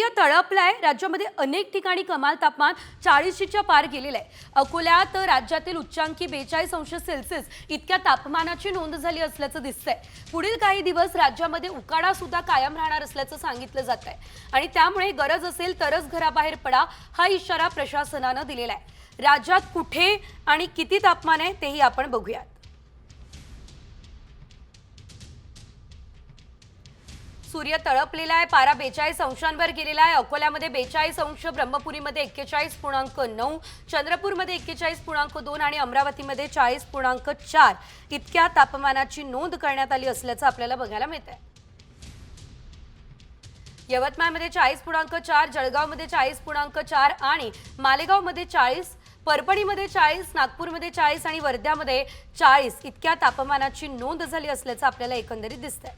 सूर्य तळपलाय। राज्यामध्ये अनेक ठिकाणी कमाल तापमान 40च्या पार गेलेलं आहे। अकोल्यात राज्यातील उच्चांकी 42°C इतक्या तापमानाची नोंद झाली असल्याचं दिसतंय। पुढील काही दिवस राज्यामध्ये उकाडा सुद्धा कायम राहणार असल्याचं सांगितलं जातंय आणि त्यामुळे गरज असेल तरच घराबाहेर पडा हा इशारा प्रशासनानं दिलेला आहे। राज्यात कुठे आणि किती तापमान आहे तेही आपण बघूयात। सूर्य तळपलेला आहे। पारा 42°वर गेलेला आहे। अकोल्यामध्ये 42°, ब्रह्मपुरीमध्ये 41.9, चंद्रपूरमध्ये 41.2 आणि अमरावतीमध्ये 40.4 इतक्या तापमानाची नोंद करण्यात आली असल्याचं आपल्याला बघायला मिळतंय। यवतमाळमध्ये 40.4, जळगावमध्ये 40.4 आणि मालेगावमध्ये 40, परभणीमध्ये 40, नागपूरमध्ये 40 आणि वर्ध्यामध्ये 40 इतक्या तापमानाची नोंद झाली असल्याचं आपल्याला एकंदरीत दिसतंय।